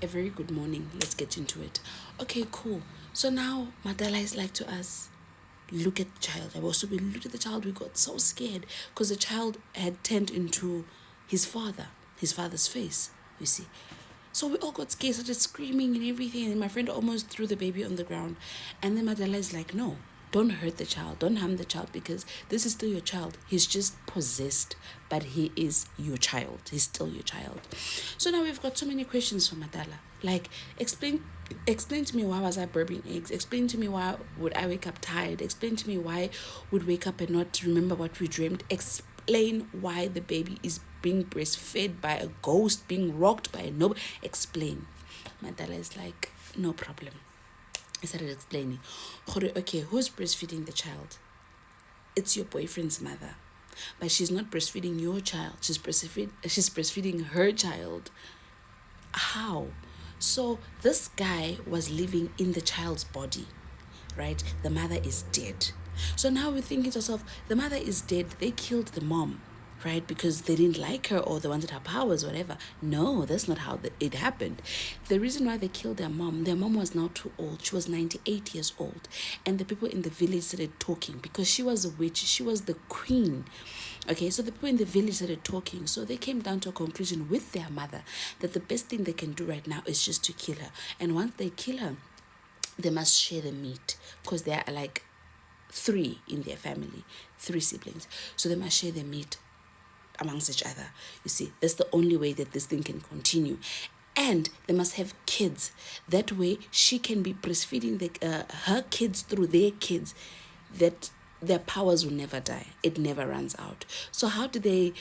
a very good morning. Let's get into it. Okay, cool. So now Madala is like to us, look at the child. So we looked at the child, we got so scared because the child had turned into his father's face, you see. So we all got scared, started screaming and everything, and my friend almost threw the baby on the ground. And then Madala is like, no, don't hurt the child, don't harm the child, because this is still your child. He's just possessed, but he is your child. He's still your child. So now we've got so many questions for Madala. Like, explain to me, why was I burping eggs? Explain to me, why would I wake up tired? Explain to me why would wake up and not remember what we dreamed. Explain why the baby is being breastfed by a ghost, being rocked by a nobody. Explain. Madala is like, no problem. I started explaining. Okay, who's breastfeeding the child? It's your boyfriend's mother. But she's not breastfeeding your child. She's breastfeeding her child. How? So this guy was living in the child's body, right? The mother is dead. So now we're thinking to ourselves, the mother is dead. They killed the mom, right? Because they didn't like her or they wanted her powers, whatever. No, that's not how it happened. The reason why they killed their mom was now too old. She was 98 years old. And the people in the village started talking because she was a witch. She was the queen. Okay, so the people in the village started talking. So they came down to a conclusion with their mother that the best thing they can do right now is just to kill her. And once they kill her, they must share the meat because there are like 3 in their family, 3 siblings. So they must share the meat amongst each other. You see, that's the only way that this thing can continue. And they must have kids. That way she can be breastfeeding her kids through their kids, that their powers will never die. It never runs out. So how do they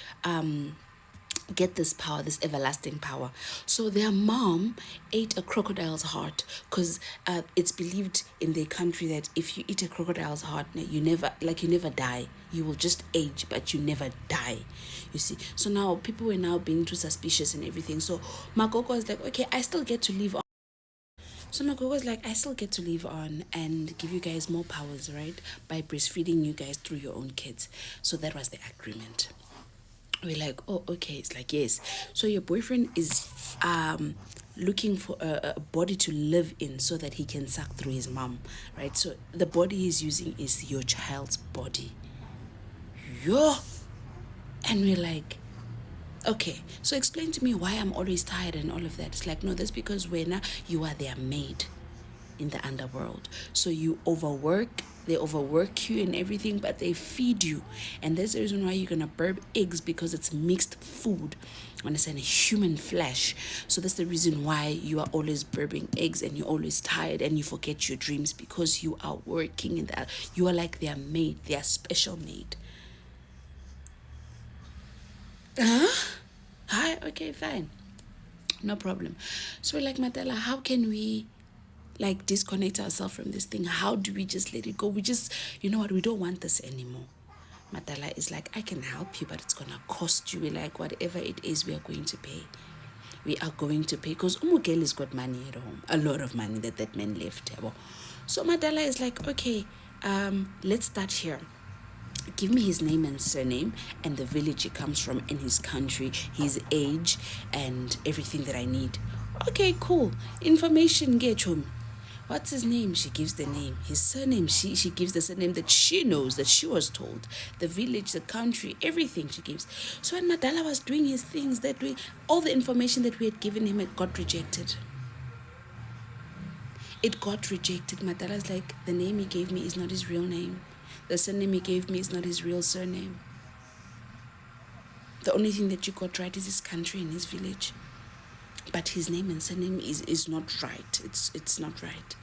get this power, this everlasting power? So their mom ate a crocodile's heart because it's believed in their country that if you eat a crocodile's heart, you never die. You will just age, but you never die. You see. So now people were now being too suspicious and everything. So Makoko was like, okay, I still get to live on. So Makoko was like, I still get to live on and give you guys more powers, right? By breastfeeding you guys through your own kids. So that was the agreement. We're like, oh, okay. It's like, yes. So your boyfriend is looking for a body to live in so that he can suck through his mom, right? So the body he's using is your child's body. Yo. And we're like, okay, so explain to me why I'm always tired and all of that. It's like, no, that's because when you are their maid in the underworld. So you they overwork you and everything, but they feed you. And that's the reason why you're going to burp eggs, because it's mixed food. Understand? Human flesh. So that's the reason why you are always burping eggs and you're always tired and you forget your dreams, because you are working in that. You are like their maid, their special maid. Hi, okay, fine. No problem. So we're like, Madala, how can we like disconnect ourselves from this thing? How do we just let it go? We just, you know what, we don't want this anymore. Madala is like, I can help you, but it's gonna cost you. We're like, whatever it is, we are going to pay. We are going to pay, because Umugeli's got money at home, a lot of money that man left. So Madala is like, okay, let's start here. Give me his name and surname and the village he comes from and his country, his age and everything that I need. Okay, cool. Information get home. What's his name? She gives the name. His surname, she gives the surname that she knows, that she was told. The village, the country, everything she gives. So when Madala was doing his things, all the information that we had given him, it got rejected. It got rejected. Madala's like, the name he gave me is not his real name. The surname he gave me is not his real surname. The only thing that you got right is his country and his village. But his name and surname is not right. It's not right.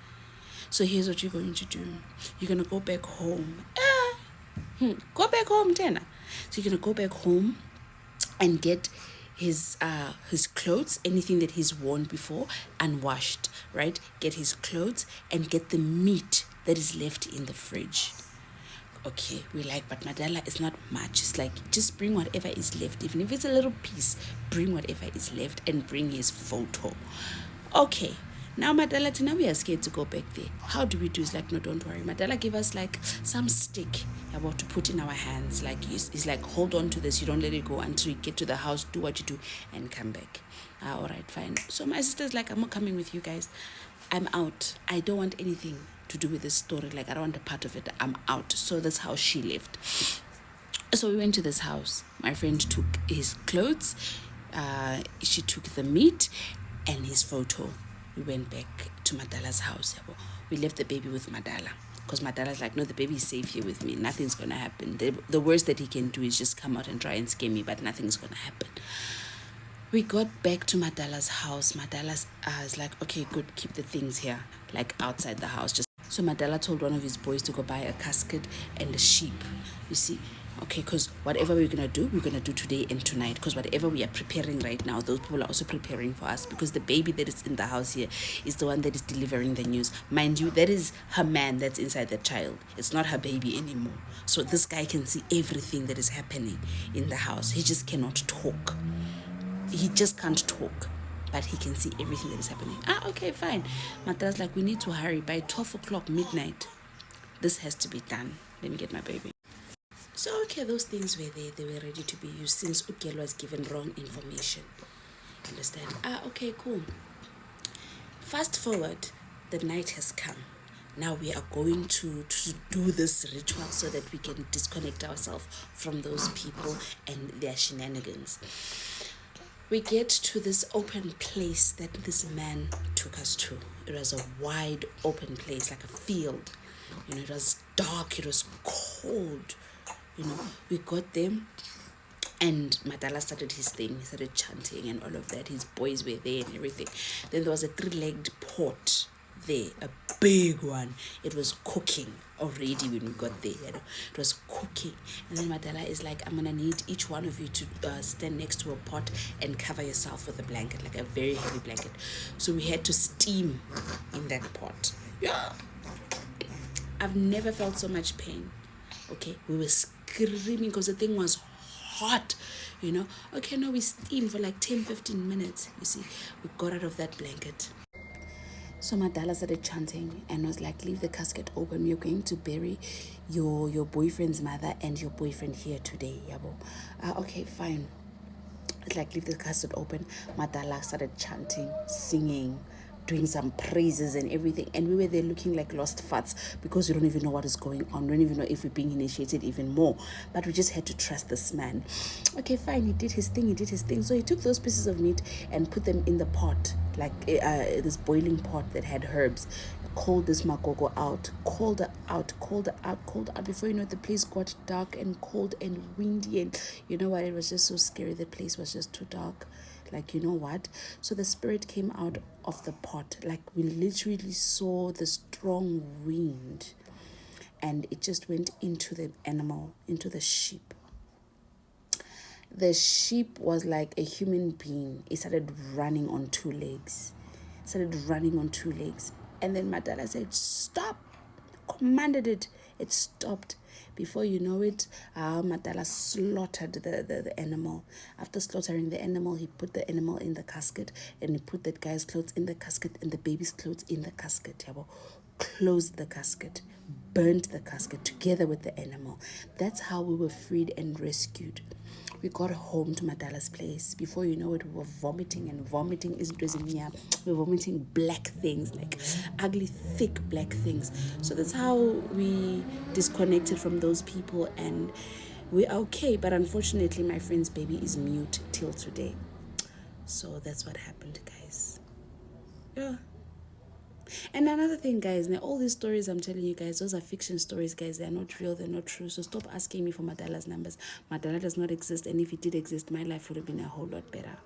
So here's what you're going to do. You're going to go back home. Go back home, Tena. So you're going to go back home and get his clothes, anything that he's worn before, unwashed, right? Get his clothes and get the meat that is left in the fridge. Okay, we're like, but Madala, is not much. It's like, just bring whatever is left. Even if it's a little piece, bring whatever is left and bring his photo. Okay, now Madala, now we are scared to go back there. How do we do? It's like, no, don't worry. Madala, give us like some stick about to put in our hands. Like he's like, hold on to this, you don't let it go until you get to the house, do what you do and come back. All right, fine. So my sister's like, I'm not coming with you guys, I'm out, I don't want anything to do with this story, like I don't want a part of it, I'm out. So that's how she left. So we went to this house. My friend took his clothes, she took the meat and his photo. We went back to Madala's house. We left the baby with Madala, because Madala's like, no, the baby is safe here with me, nothing's gonna happen. The worst that he can do is just come out and try and scare me, but nothing's gonna happen. We got back to Madala's house. Madala's is like, okay, good, keep the things here, like outside the house. Just so Madala told one of his boys to go buy a casket and a sheep. You see, okay, because whatever we're gonna do today and tonight. Because whatever we are preparing right now, those people are also preparing for us. Because the baby that is in the house here is the one that is delivering the news. Mind you, that is her man that's inside the child. It's not her baby anymore. So this guy can see everything that is happening in the house. He just cannot talk. He just can't talk, but he can see everything that is happening. Okay, fine. Mata's like, we need to hurry. By 12 o'clock midnight, this has to be done. Let me get my baby. So, okay, those things were there. They were ready to be used since Ukel was given wrong information. Understand? Okay, cool. Fast forward, the night has come. Now we are going to do this ritual so that we can disconnect ourselves from those people and their shenanigans. We get to this open place that this man took us to. It was a wide open place, like a field. It was dark, it was cold. We got there and Madala started his thing. He started chanting and all of that. His boys were there and everything. Then there was a 3-legged pot there, a big one. It was cooking already when we got there. It was cooking. And then Madala is like, I'm gonna need each one of you to stand next to a pot and cover yourself with a blanket, like a very heavy blanket. So we had to steam in that pot. Yeah, I've never felt so much pain. Okay, we were screaming because the thing was hot. Okay, no, we steamed for like 10-15 minutes. You see, we got out of that blanket. So Madala started chanting and was like, leave the casket open. We're going to bury your boyfriend's mother and your boyfriend here today, yabo. Okay, fine. It's like, leave the casket open. Madala started chanting, singing, doing some praises and everything. And we were there looking like lost farts because we don't even know what is going on. We don't even know if we're being initiated even more. But we just had to trust this man. Okay, fine. He did his thing. So he took those pieces of meat and put them in the pot, like this boiling pot that had herbs. Called this magogo out, called her out. Before you know it, the place got dark and cold and windy. And you know what? It was just so scary. The place was just too dark. Like, you know what? So the spirit came out of the pot. Like, we literally saw the strong wind. And it just went into the animal, into the sheep. The sheep was like a human being. It started running on two legs. And then Madala said, stop. Commanded it. It stopped. Before you know it, Madala slaughtered the animal. After slaughtering the animal, he put the animal in the casket and he put that guy's clothes in the casket and the baby's clothes in the casket. Closed the casket, burnt the casket together with the animal. That's how we were freed and rescued. We got home to Madala's place. Before you know it, we were vomiting, and vomiting isn't we were vomiting black things, like ugly, thick black things. So that's how we disconnected from those people, and we're okay. But unfortunately, my friend's baby is mute till today. So that's what happened, guys. Yeah. And another thing, guys, now all these stories I'm telling you guys, those are fiction stories, guys. They're not real, they're not true. So stop asking me for Madala's numbers. Madala does not exist, and if it did exist, my life would have been a whole lot better.